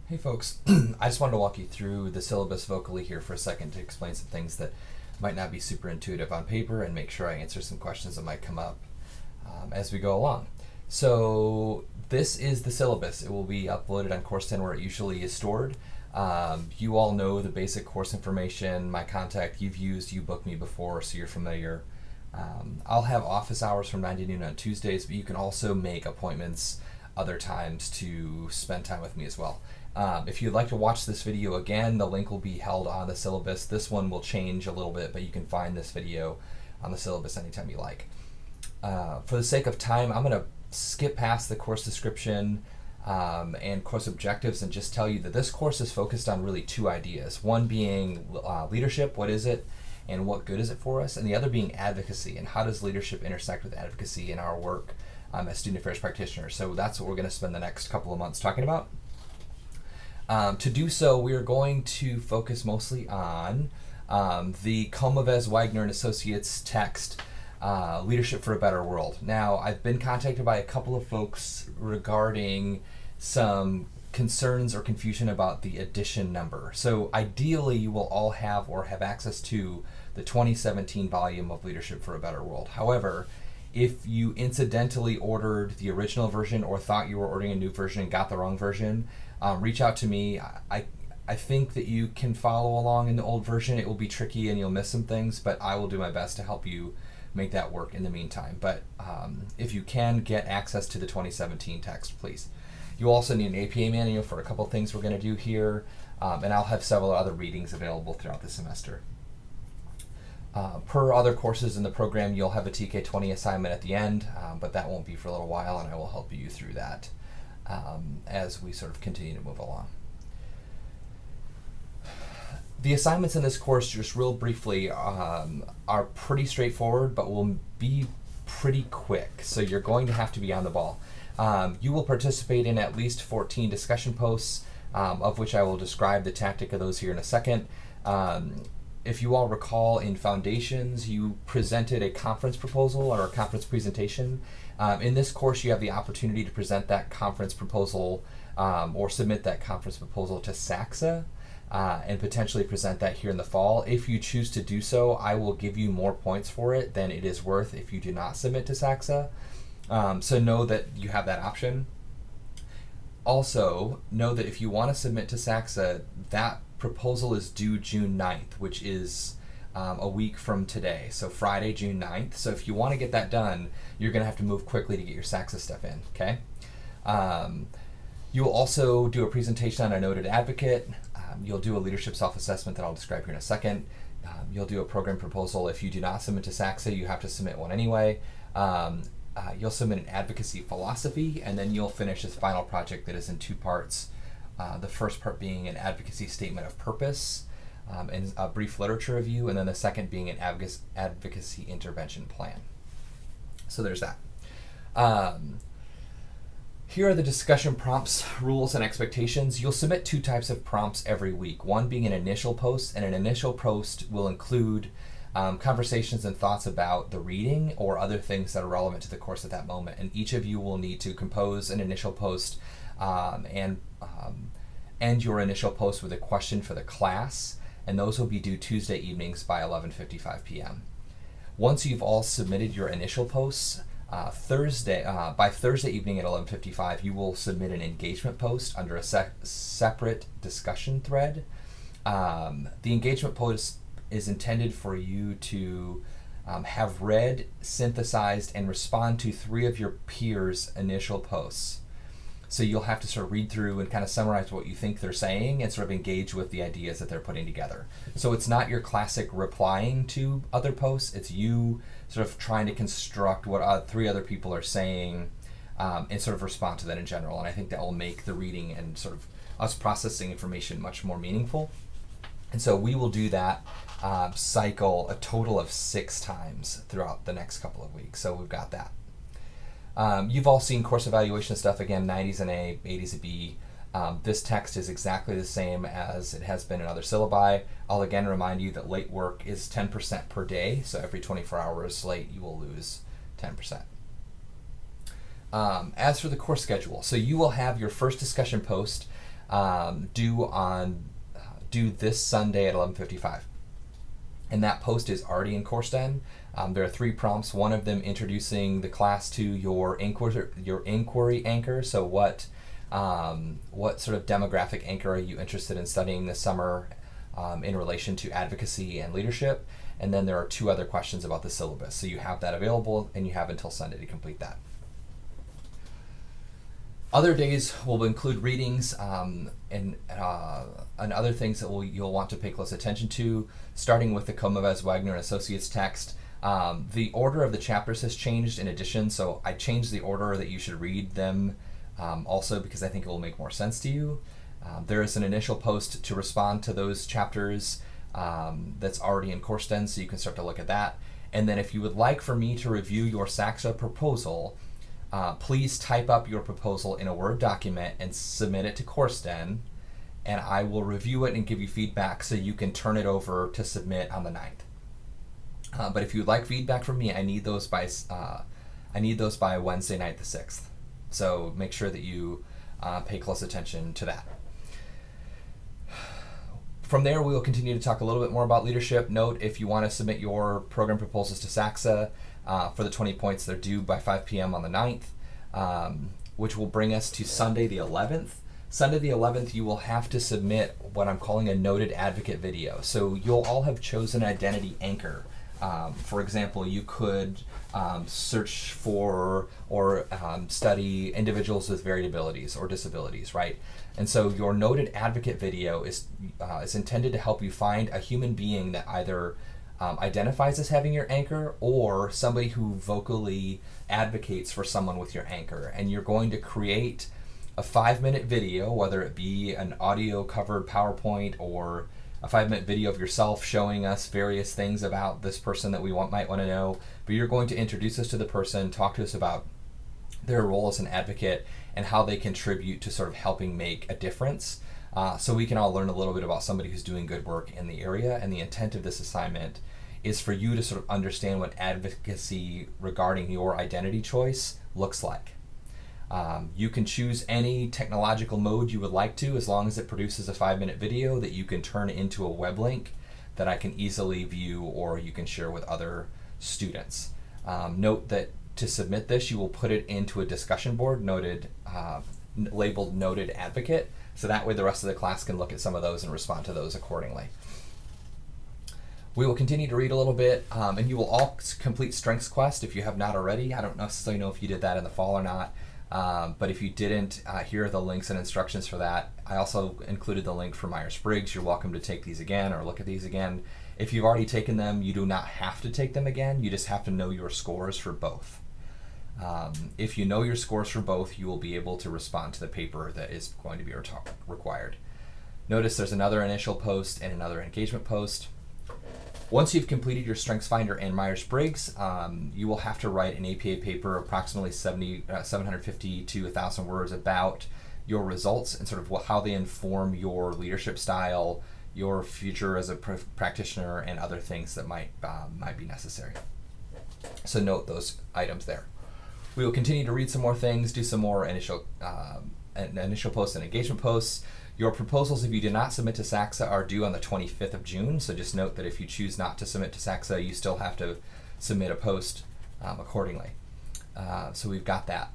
Hey folks, I just wanted to walk you through the syllabus vocally here for a second to explain some things that might not be super intuitive on paper and make sure I answer some questions that might come up as we go along. So this is the syllabus. It will be uploaded on Course 10 where it usually is stored. You all know the basic course information, my contact. You've used UBookMe before, so you're familiar. I'll have office hours from 9 to noon on Tuesdays, but you can also make appointments other times to spend time with me as well. If you'd like to watch this video again, the link will be held on the syllabus. This one will change a little bit, but you can find this video on the syllabus anytime you like. For the sake of time, I'm going to skip past the course description and course objectives and just tell you that this course is focused on really two ideas. One being leadership, what is it, and what good is it for us? And the other being advocacy, and how does leadership intersect with advocacy in our work as student affairs practitioners. So that's what we're going to spend the next couple of months talking about. To do so, we are going to focus mostly on the Comavez, Wagner and Associates text, Leadership for a Better World. Now, I've been contacted by a couple of folks regarding some concerns or confusion about the edition number. So ideally, you will all have or have access to the 2017 volume of Leadership for a Better World. However, if you incidentally ordered the original version or thought you were ordering a new version and got the wrong version, reach out to me. I think that you can follow along in the old version. It will be tricky and you'll miss some things, but I will do my best to help you make that work in the meantime. But if you can get access to the 2017 text, please. You also need an APA manual for a couple things we're going to do here, and I'll have several other readings available throughout the semester. Per other courses in the program, you'll have a TK20 assignment at the end, but that won't be for a little while, and I will help you through that as we sort of continue to move along. The assignments in this course, just real briefly, are pretty straightforward, but will be pretty quick, so you're going to have to be on the ball. You will participate in at least 14 discussion posts, of which I will describe the tactic of those here in a second. If you all recall, in Foundations, you presented a conference proposal or a conference presentation. In this course, you have the opportunity to present that conference proposal or submit that conference proposal to SACSA and potentially present that here in the fall. If you choose to do so, I will give you more points for it than it is worth if you do not submit to SACSA. So know that you have that option. Also, know that if you want to submit to SACSA, that proposal is due June 9th, which is a week from today, so Friday, June 9th. So if you want to get that done, you're going to have to move quickly to get your SACSA stuff in, okay? You will also do a presentation on a noted advocate. You'll do a leadership self-assessment that I'll describe here in a second. You'll do a program proposal. If you do not submit to SACSA, you have to submit one anyway. You'll submit an advocacy philosophy, and then you'll finish this final project that is in two parts. The first part being an advocacy statement of purpose and a brief literature review, and then the second being an advocacy intervention plan. So there's that. Here are the discussion prompts, rules, and expectations. You'll submit two types of prompts every week, one being an initial post, and an initial post will include conversations and thoughts about the reading or other things that are relevant to the course at that moment. And each of you will need to compose an initial post and end your initial post with a question for the class, and those will be due Tuesday evenings by 11:55 p.m. Once you've all submitted your initial posts, by Thursday evening at 11:55, you will submit an engagement post under a separate discussion thread. The engagement post is intended for you to have read, synthesized, and respond to 3 of your peers' initial posts. So you'll have to sort of read through and kind of summarize what you think they're saying and sort of engage with the ideas that they're putting together. So it's not your classic replying to other posts, it's you sort of trying to construct what 3 other people are saying and sort of respond to that in general. And I think that will make the reading and sort of us processing information much more meaningful. And so we will do that cycle a total of 6 times throughout the next couple of weeks. So we've got that. You've all seen course evaluation stuff, again, 90s an A, 80s a B. This text is exactly the same as it has been in other syllabi. I'll again remind you that late work is 10% per day, so every 24 hours late you will lose 10%. As for the course schedule, so you will have your first discussion post due this Sunday at 11:55. And that post is already in CourseDen. There are 3 prompts, one of them introducing the class to your inquiry anchor. So what sort of demographic anchor are you interested in studying this summer in relation to advocacy and leadership? And then there are 2 other questions about the syllabus. So you have that available, and you have until Sunday to complete that. Other days will include readings and other things that you'll want to pay close attention to, starting with the Comavez Wagner and Associates text. The order of the chapters has changed in addition, so I changed the order that you should read them also because I think it will make more sense to you. There is an initial post to respond to those chapters that's already in CourseDen, so you can start to look at that. And then if you would like for me to review your SACSA proposal, please type up your proposal in a Word document and submit it to CourseDen, and I will review it and give you feedback so you can turn it over to submit on the 9th. But if you'd like feedback from me, I need those by Wednesday night the 6th. So make sure that you pay close attention to that. From there, we will continue to talk a little bit more about leadership. Note, if you want to submit your program proposals to SACSA for the 20 points, they're due by 5 p.m. on the 9th, which will bring us to Sunday the 11th. Sunday the 11th, you will have to submit what I'm calling a noted advocate video. So you'll all have chosen an identity anchor. For example, you could search for or study individuals with variabilities or disabilities, right? And so your noted advocate video is intended to help you find a human being that either identifies as having your anchor or somebody who vocally advocates for someone with your anchor. And you're going to create a 5-minute video, whether it be an audio covered PowerPoint or a 5-minute video of yourself showing us various things about this person that we might want to know. But you're going to introduce us to the person, talk to us about their role as an advocate and how they contribute to sort of helping make a difference. So we can all learn a little bit about somebody who's doing good work in the area. And the intent of this assignment is for you to sort of understand what advocacy regarding your identity choice looks like. You can choose any technological mode you would like to, as long as it produces a 5-minute video that you can turn into a web link that I can easily view or you can share with other students. Note that to submit this, you will put it into a discussion board labeled Noted Advocate, so that way the rest of the class can look at some of those and respond to those accordingly. We will continue to read a little bit, and you will all complete Strengths Quest if you have not already. I don't necessarily know if you did that in the fall or not, but if you didn't, here are the links and instructions for that. I also included the link for Myers-Briggs. You're welcome to take these again or look at these again. If you've already taken them, you do not have to take them again. You just have to know your scores for both. If you know your scores for both, you will be able to respond to the paper that is going to be required. Notice there's another initial post and another engagement post. Once you've completed your StrengthsFinder and Myers-Briggs, you will have to write an APA paper, approximately 750 to 1,000 words, about your results and sort of how they inform your leadership style, your future as a practitioner, and other things that might be necessary. So note those items there. We will continue to read some more things, do some more initial posts and engagement posts. Your proposals, if you did not submit to SACSA, are due on the 25th of June, so just note that if you choose not to submit to SACSA, you still have to submit a post accordingly. So we've got that.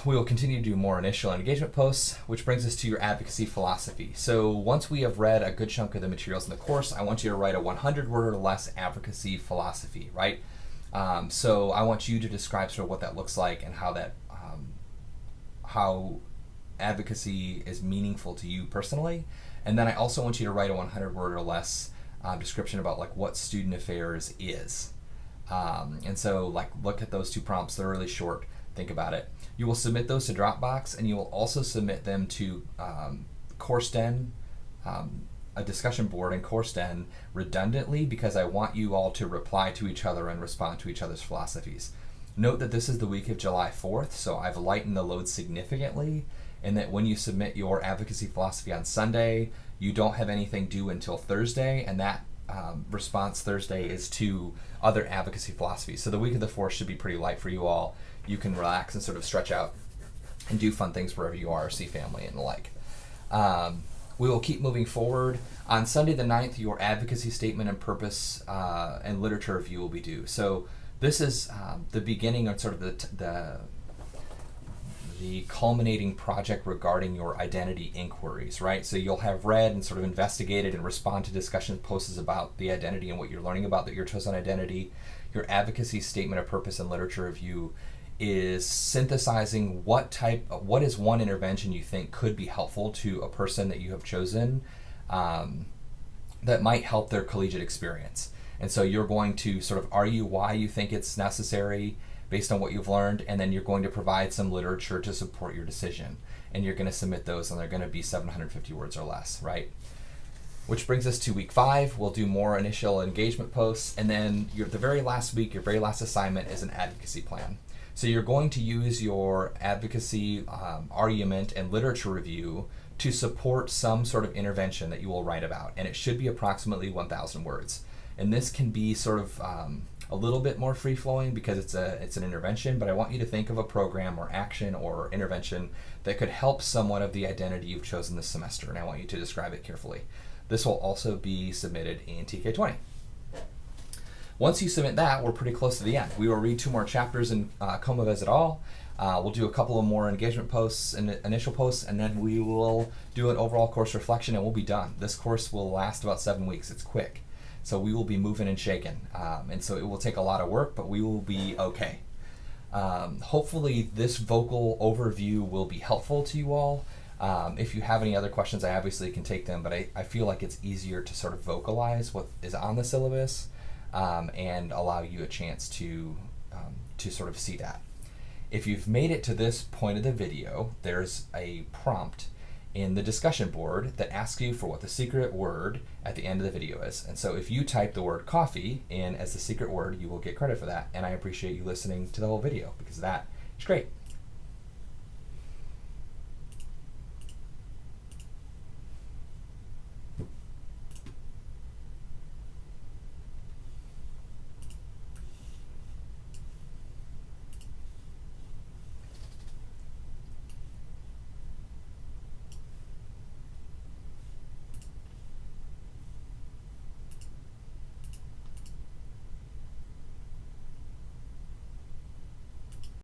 We will continue to do more initial engagement posts, which brings us to your advocacy philosophy. So once we have read a good chunk of the materials in the course, I want you to write a 100-word or less advocacy philosophy, right? So I want you to describe sort of what that looks like and how advocacy is meaningful to you personally. And then I also want you to write a 100-word or less description about like what student affairs is. And so like look at those 2 prompts. They're really short. Think about it. You will submit those to Dropbox, and you will also submit them to CourseDen, a discussion board in CourseDen redundantly, because I want you all to reply to each other and respond to each other's philosophies. Note that this is the week of July 4th, so I've lightened the load significantly, and that when you submit your advocacy philosophy on Sunday, you don't have anything due until Thursday, and that response Thursday is to other advocacy philosophies. So the week of the 4th should be pretty light for you all. You can relax and sort of stretch out and do fun things wherever you are, see family and the like. We will keep moving forward. On Sunday the 9th, your advocacy statement and purpose and literature review will be due. So this is the beginning of sort of the culminating project regarding your identity inquiries, right? So you'll have read and sort of investigated and respond to discussion posts about the identity and what you're learning about your chosen identity. Your advocacy statement of purpose and literature review is synthesizing what is one intervention you think could be helpful to a person that you have chosen that might help their collegiate experience. And so you're going to sort of argue why you think it's necessary based on what you've learned, and then you're going to provide some literature to support your decision. And you're going to submit those, and they're going to be 750 words or less, right? Which brings us to week 5. We'll do more initial engagement posts, and then the very last week, your very last assignment is an advocacy plan. So you're going to use your advocacy argument and literature review to support some sort of intervention that you will write about, and it should be approximately 1,000 words. And this can be sort of a little bit more free-flowing because it's an intervention, but I want you to think of a program or action or intervention that could help someone of the identity you've chosen this semester, and I want you to describe it carefully. This will also be submitted in TK20. Once you submit that, we're pretty close to the end. We will read 2 more chapters in Como Ves It All. We'll do a couple of more engagement posts and initial posts, and then we will do an overall course reflection, and we'll be done. This course will last about 7 weeks. It's quick. So we will be moving and shaking. And so it will take a lot of work, but we will be okay. Hopefully this vocal overview will be helpful to you all. If you have any other questions, I obviously can take them, but I feel like it's easier to sort of vocalize what is on the syllabus and allow you a chance to sort of see that. If you've made it to this point of the video, there's a prompt in the discussion board that asks you for what the secret word at the end of the video is. And so if you type the word coffee in as the secret word, you will get credit for that. And I appreciate you listening to the whole video because that is great.